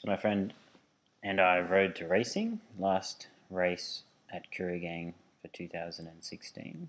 My friend and I rode to racing, last race at Kooragang for 2016.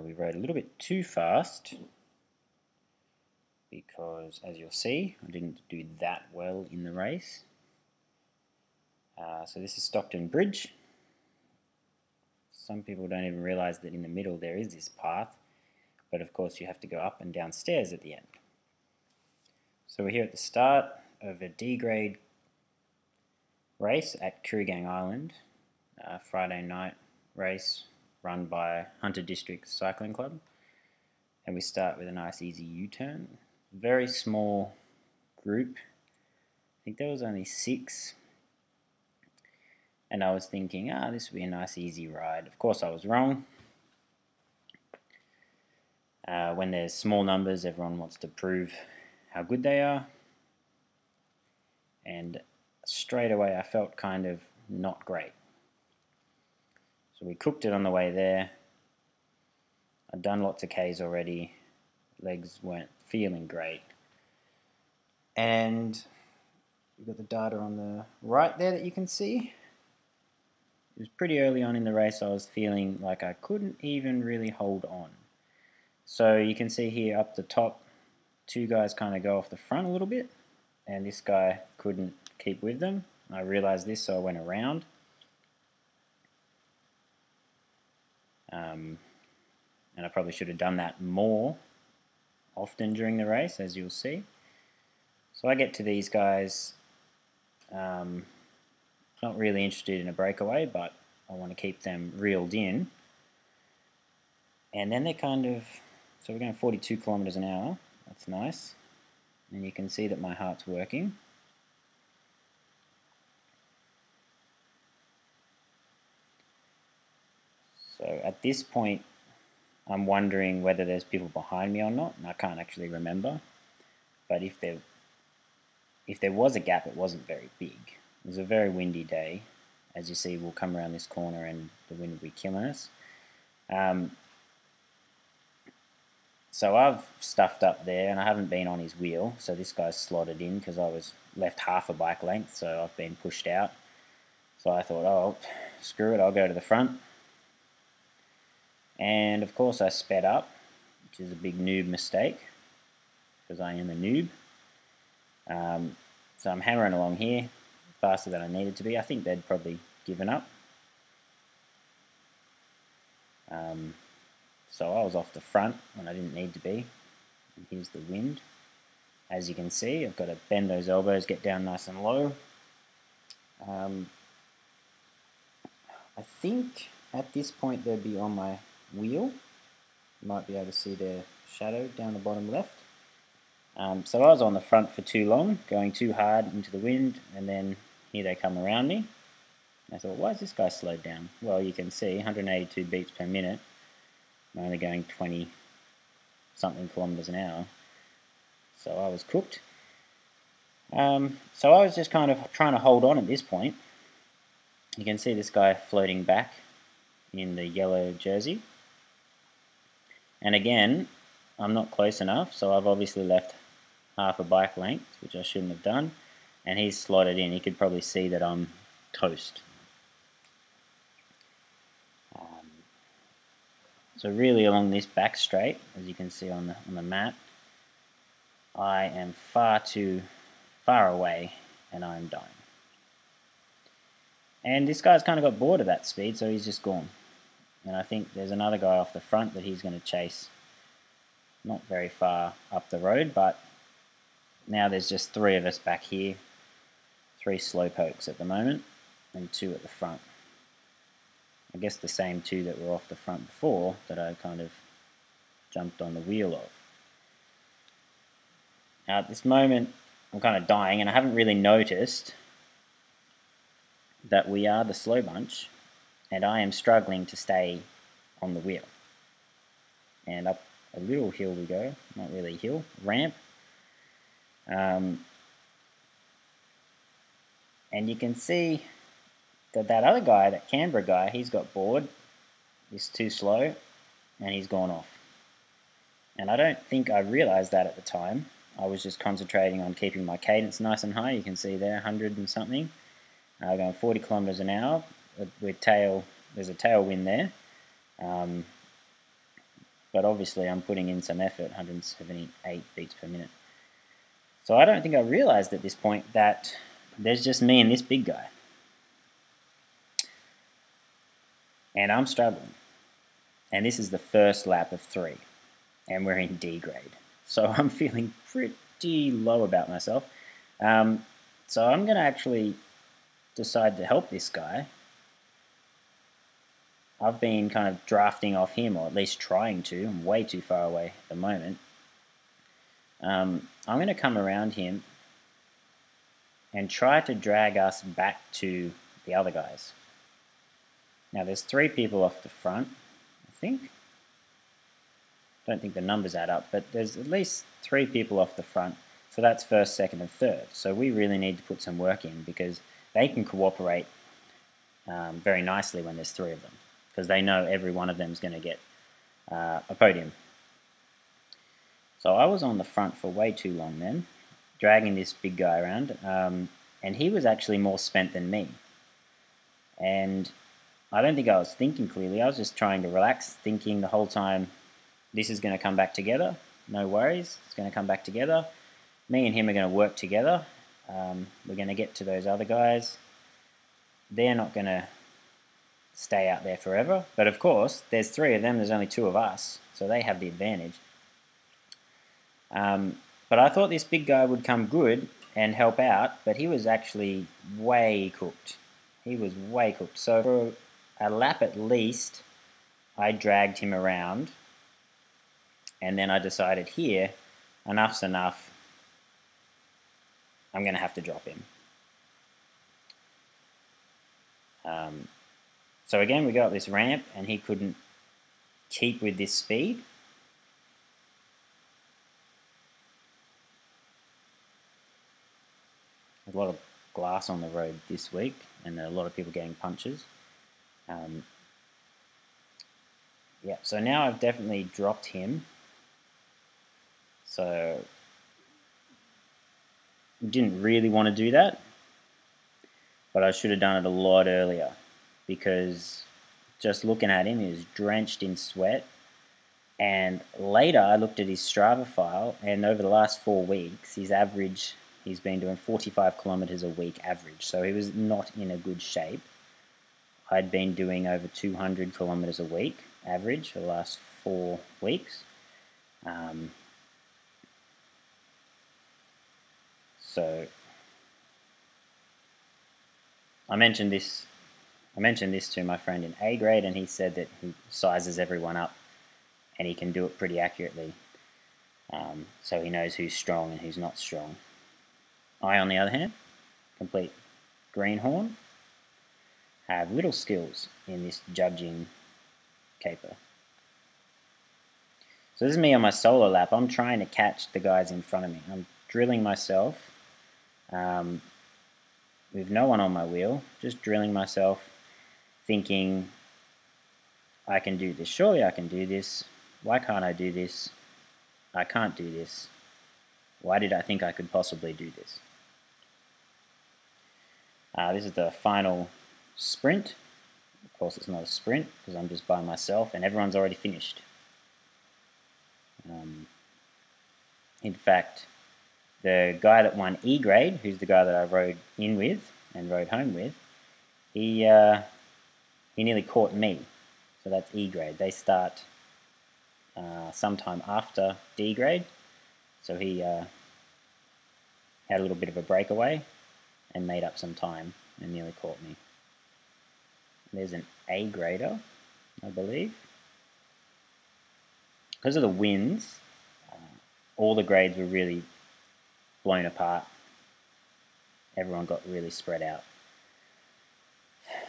We rode a little bit too fast because, as you'll see, I didn't do that well in the race. So this is Stockton Bridge. Some people don't even realise that in the middle there is this path, but of course you have to go up and down stairs at the end. So we're here at the start of a D-grade race at Kooragang Island, Friday night race run by Hunter District Cycling Club, and we start with a nice easy U-turn. Very small group, I think there was only 6, and I was thinking, this would be a nice easy ride. Of course I was wrong. When there's small numbers, everyone wants to prove how good they are, and straight away I felt kind of not great. So we cooked it on the way there. I'd done lots of Ks already, legs weren't feeling great, and you've got the data on the right there that you can see. It was pretty early on in the race. I was feeling like I couldn't even really hold on. So you can see here up the top, 2 guys kind of go off the front a little bit, and this guy couldn't keep with them. I realized this, so I went around. And I probably should have done that more often during the race, as you'll see. So I get to these guys, not really interested in a breakaway, but I want to keep them reeled in. And then they're kind of, so we're going 42 kilometers an hour, that's nice. And you can see that my heart's working. So at this point, I'm wondering whether there's people behind me or not, and I can't actually remember. But if there was a gap, it wasn't very big. It was a very windy day. As you see, we'll come around this corner and the wind will be killing us. So I've stuffed up there, and I haven't been on his wheel, so this guy's slotted in because I was left half a bike length, so I've been pushed out. So I thought, oh, screw it, I'll go to the front. And of course I sped up, which is a big noob mistake, because I am a noob. So I'm hammering along here, faster than I needed to be. I think they'd probably given up. So I was off the front when I didn't need to be. And here's the wind. As you can see, I've got to bend those elbows, get down nice and low. I think at this point they'd be on my wheel. You might be able to see their shadow down the bottom left. So I was on the front for too long, going too hard into the wind, and then here they come around me. I thought, why is this guy slowed down? Well, you can see 182 beats per minute. I'm only going 20 something kilometers an hour. So I was cooked. So I was just kind of trying to hold on at this point. You can see this guy floating back in the yellow jersey. And again, I'm not close enough, so I've obviously left half a bike length, which I shouldn't have done. And he's slotted in. He could probably see that I'm toast. So really along this back straight, as you can see on the map, I am far too far away and I'm dying. And this guy's kind of got bored of that speed, so he's just gone. And I think there's another guy off the front that he's going to chase not very far up the road, but now there's just 3 of us back here, 3 slowpokes at the moment, and 2 at the front. I guess the same 2 that were off the front before that I kind of jumped on the wheel of. Now at this moment I'm kind of dying, and I haven't really noticed that we are the slow bunch, and I am struggling to stay on the wheel. And up a little hill we go, not really a hill, ramp. And you can see that other guy, that Canberra guy, he's got bored, he's too slow, and he's gone off. And I don't think I realised that at the time. I was just concentrating on keeping my cadence nice and high. You can see there, 100 and something. Going 40 kilometers an hour with there's a tailwind there. But obviously I'm putting in some effort, 178 beats per minute. So I don't think I realized at this point that there's just me and this big guy. And I'm struggling. And this is the first lap of 3. And we're in D grade. So I'm feeling pretty low about myself. So I'm going to actually decide to help this guy. I've been kind of drafting off him, or at least trying to. I'm way too far away at the moment. I'm going to come around him and try to drag us back to the other guys. Now there's 3 people off the front, I think. Don't think the numbers add up, but there's at least 3 people off the front. So that's first, second, and third. So we really need to put some work in, because they can cooperate very nicely when there's 3 of them, because they know every one of them is going to get a podium. So I was on the front for way too long then, dragging this big guy around, and he was actually more spent than me. And I don't think I was thinking clearly. I was just trying to relax, thinking the whole time, this is going to come back together, no worries, it's going to come back together. Me and him are going to work together. We're going to get to those other guys. They're not going to stay out there forever, but of course there's 3 of them, there's only 2 of us, so they have the advantage. But I thought this big guy would come good and help out, but he was actually way cooked. He was way cooked. So for a lap at least, I dragged him around, and then I decided here, enough's enough, I'm going to have to drop him. So again, we got up this ramp, and he couldn't keep with this speed. A lot of glass on the road this week, and a lot of people getting punches. Yeah, so now I've definitely dropped him. So didn't really want to do that, but I should have done it a lot earlier, because just looking at him, he was drenched in sweat. And later I looked at his Strava file, and over the last 4 weeks, his average, he's been doing 45 kilometers a week average, so he was not in a good shape. I'd been doing over 200 kilometers a week average for the last 4 weeks. So I mentioned this to my friend in A grade, and he said that he sizes everyone up and he can do it pretty accurately. So he knows who's strong and who's not strong. I, on the other hand, complete greenhorn, have little skills in this judging caper. So this is me on my solo lap. I'm trying to catch the guys in front of me. I'm drilling myself with no one on my wheel, just drilling myself, thinking, I can do this. Surely I can do this. Why can't I do this? I can't do this. Why did I think I could possibly do this? This is the final sprint. Of course, it's not a sprint because I'm just by myself, and everyone's already finished. In fact, the guy that won E grade, who's the guy that I rode in with and rode home with, he nearly caught me. So that's E grade. They start sometime after D grade. So he had a little bit of a breakaway and made up some time and nearly caught me. There's an A grader, I believe. Because of the winds, all the grades were really blown apart. Everyone got really spread out.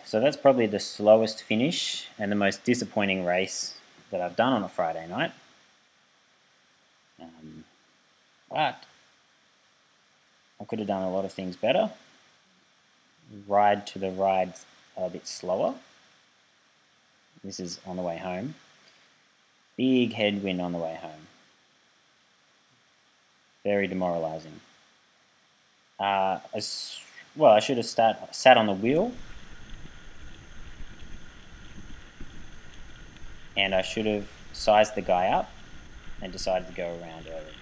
So that's probably the slowest finish and the most disappointing race that I've done on a Friday night. But I could have done a lot of things better. Ride to the rides a bit slower. This is on the way home. Big headwind on the way home. Very demoralizing. Well, I should have sat on the wheel, and I should have sized the guy up and decided to go around early.